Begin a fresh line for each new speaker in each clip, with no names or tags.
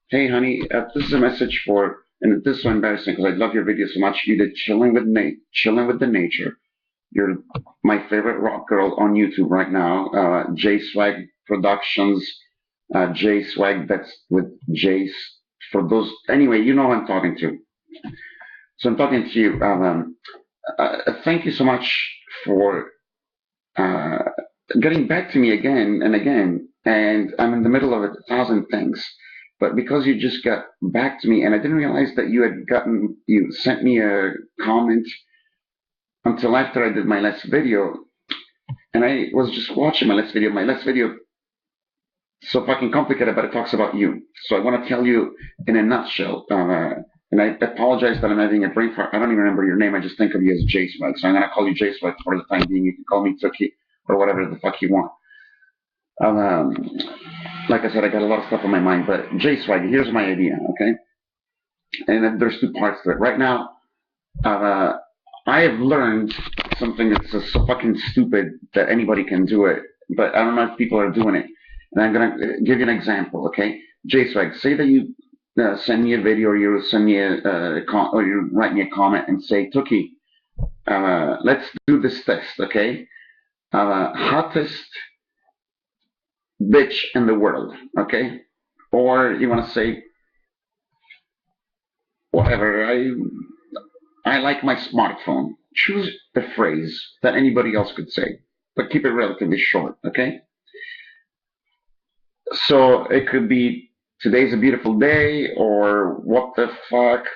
Hey, honey, this is a message for, and this is so embarrassing because I love your video so much. You did chilling with the nature. You're my favorite rock girl on YouTube right now. JSwagg Productions, JSwagg. That's with Jace. For those, anyway, you know who I'm talking to. So I'm talking to you. Thank you so much for uh, getting back to me again and again, and I'm in the middle of a thousand things. But because you just got back to me, and I didn't realize that you sent me a comment until after I did my last video, and I was just watching my last video. My last video, so fucking complicated, but it talks about you. So I want to tell you in a nutshell. And I apologize that I'm having a brain fart. I don't even remember your name. I just think of you as JSwag. So I'm gonna call you JSwag for the time being. You can call me Tookie or whatever the fuck you want. Um, like I said, I got a lot of stuff on my mind, but JSwag, here's my idea, okay? And then there's two parts to it. Right now, uh, I have learned something that's so fucking stupid that anybody can do it, but I don't know if people are doing it. And I'm gonna give you an example, okay? JSwag, say that you send me a video or you send me or you write me a comment and say, Tookie, let's do this test, okay? Hottest bitch in the world, okay? Or you want to say whatever. I like my smartphone. Choose a phrase that anybody else could say, but keep it relatively short, okay? So it could be today's a beautiful day or what the fuck.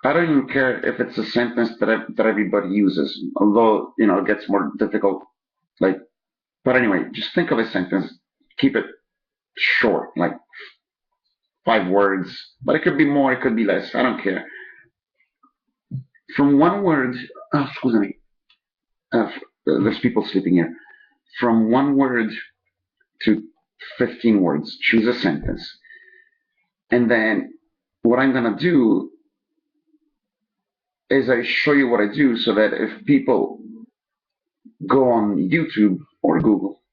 I don't even care if it's a sentence that everybody uses, although you know it gets more difficult. Like, but anyway, just think of a sentence. Keep it short, like 5 words, but it could be more, it could be less. I don't care. From one word, excuse me, there's people sleeping here. From one word to 15 words, choose a sentence. And then what I'm going to do is I show you what I do so that if people go on YouTube or Google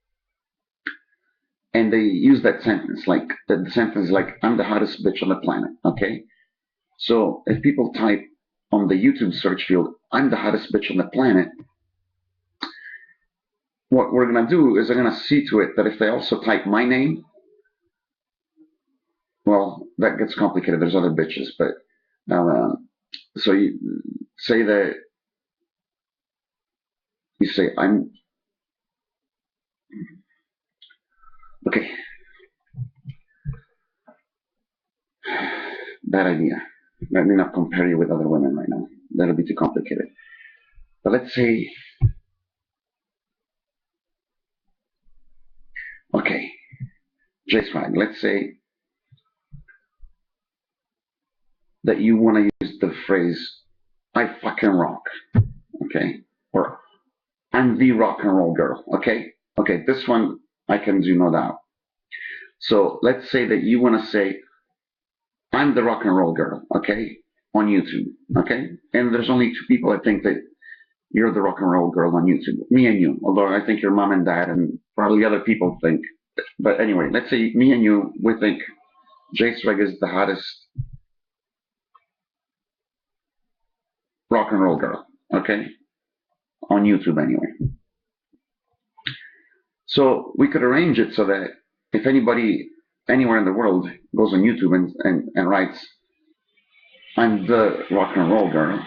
and they use that sentence, like the sentence like, I'm the hottest bitch on the planet, okay? So if people type on the YouTube search field, I'm the hottest bitch on the planet, what we're going to do is I'm going to see to it that if they also type my name, well, that gets complicated. There's other bitches, but so you say that you say I'm okay. Bad idea. Let me not compare you with other women right now. That'll be too complicated. But let's say, okay, JSwag. Let's say that you want to use the phrase "I fucking rock," okay, or "I'm the rock and roll girl," okay. Okay, this one I can do no doubt. So let's say that you want to say I'm the rock and roll girl, okay, on YouTube, okay? And there's only two people I think that you're the rock and roll girl on YouTube, me and you. Although I think your mom and dad and probably other people think. But anyway, let's say me and you, we think JSwag is the hottest rock and roll girl, okay, on YouTube anyway. So we could arrange it so that if anybody anywhere in the world goes on YouTube and writes, I'm the rock and roll girl,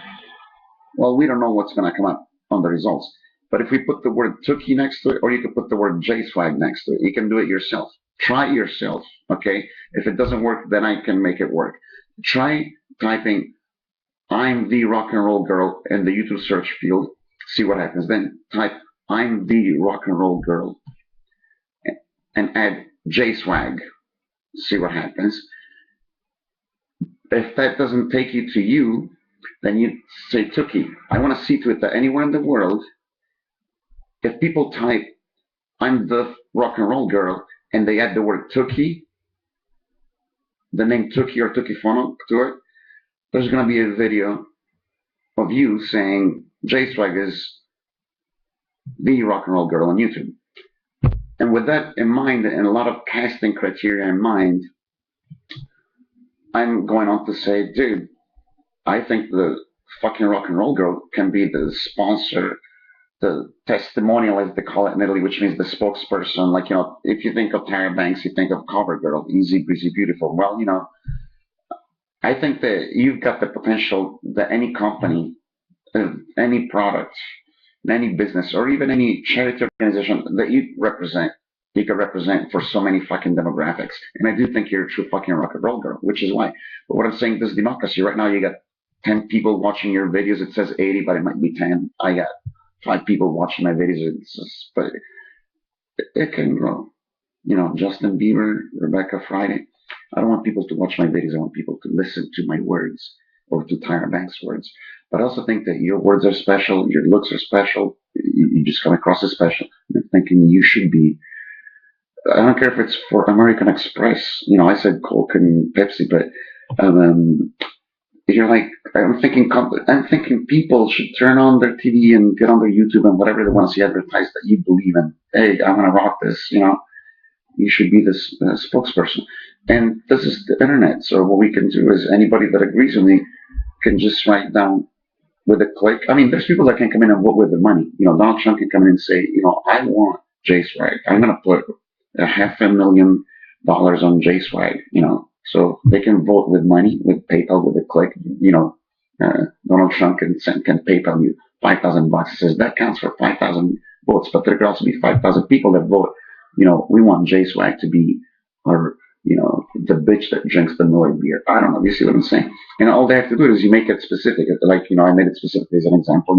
well, we don't know what's going to come up on the results. But if we put the word Tookie next to it, or you could put the word JSwag next to it, you can do it yourself. Try it yourself, okay? If it doesn't work, then I can make it work. Try typing I'm the rock and roll girl in the YouTube search field, see what happens. Then type I'm the rock and roll girl and add JSwag, see what happens. If that doesn't take you to you, then you say Tookie. I want to see to it that anywhere in the world, if people type I'm the rock and roll girl and they add the word Tookie, the name Tookie or Tookie Phono to it, there's going to be a video of you saying JSwag is the rock and roll girl on YouTube. And with that in mind and a lot of casting criteria in mind, I'm going on to say, dude, I think the fucking rock and roll girl can be the sponsor, the testimonial, as they call it in Italy, which means the spokesperson. Like, if you think of Tyra Banks, you think of cover girl, easy, breezy, beautiful. Well, I think that you've got the potential that any company, any product, any business, or even any charity organization that you could represent for so many fucking demographics. And I do think you're a true fucking rock and roll girl, which is why. But what I'm saying, this democracy right now, you got 10 people watching your videos. It says 80, but it might be 10. I got 5 people watching my videos. But it can grow. Justin Bieber, Rebecca Friday. I don't want people to watch my videos. I want people to listen to my words or to Tyra Banks' words. But I also think that your words are special. Your looks are special. You just come across as special. I'm thinking you should be. I don't care if it's for American Express. I said Coke and Pepsi, but um, you're like, I'm thinking people should turn on their TV and get on their YouTube and whatever they want to see advertised that you believe in. Hey, I'm gonna rock this. You should be this spokesperson. And this is the internet. So what we can do is anybody that agrees with me can just write down with a click. I mean, there's people that can come in and vote with their money. Donald Trump can come in and say, I want jswaggg. I'm going to put $500,000 on jswaggg. So they can vote with money, with PayPal, with a click. Donald Trump can PayPal you $5,000. It says that counts for 5,000 votes, but there could also be 5,000 people that vote. We want jswaggg to be our, the bitch that drinks the Miller beer. I don't know. You see what I'm saying? And all they have to do is you make it specific. Like, I made it specific as an example.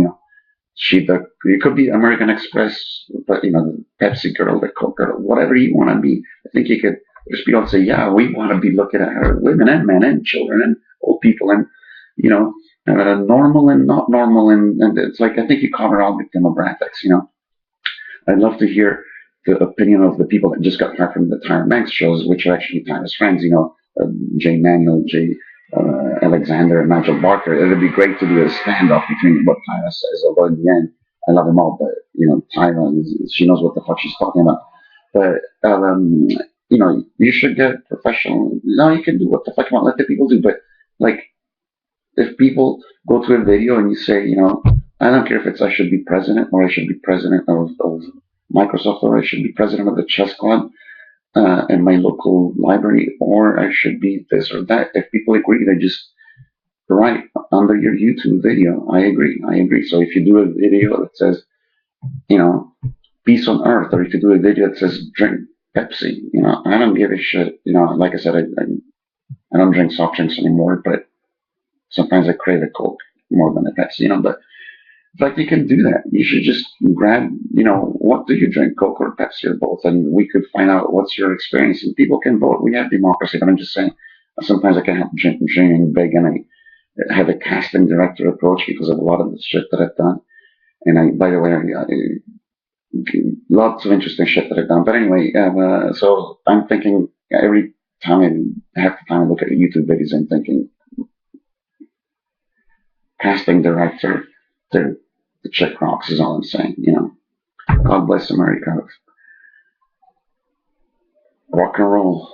It could be American Express, but the Pepsi girl, the Coke girl, whatever you want to be. I think you could just be able to say, yeah, we want to be looking at her, women and men and children and old people and normal and not normal, and it's like I think you cover all the demographics. I'd love to hear the opinion of the people that just got back from the Tyra Banks shows, which are actually Tyra's friends. Jay Manuel, Jay Alexander, and Nigel Barker. It would be great to do a standoff between what Tyra says. Although in the end, I love them all, but Tyra, she knows what the fuck she's talking about. But you should get professional. No, you can do what the fuck you want. Let the people do. But like, if people go to a video and you say, I don't care if it's I should be president or I should be president of Microsoft or I should be president of the chess club in my local library or I should be this or that. If people agree, they just write under your YouTube video. I agree. So if you do a video that says, peace on earth, or if you do a video that says drink Pepsi, I don't give a shit. Like I said, I don't drink soft drinks anymore, but sometimes I crave a Coke more than a Pepsi, but like you can do that. You should just grab, what do you drink, Coke or Pepsi or both? And we could find out what's your experience. And people can vote. We have democracy, but I'm just saying, sometimes I can have dreaming big and I have a casting director approach because of a lot of the shit that I've done. And by the way, lots of interesting shit that I've done. But anyway, so I'm thinking every time half the time I look at YouTube videos, I'm thinking, casting director, the chick rocks is all I'm saying, God bless America. Rock and roll.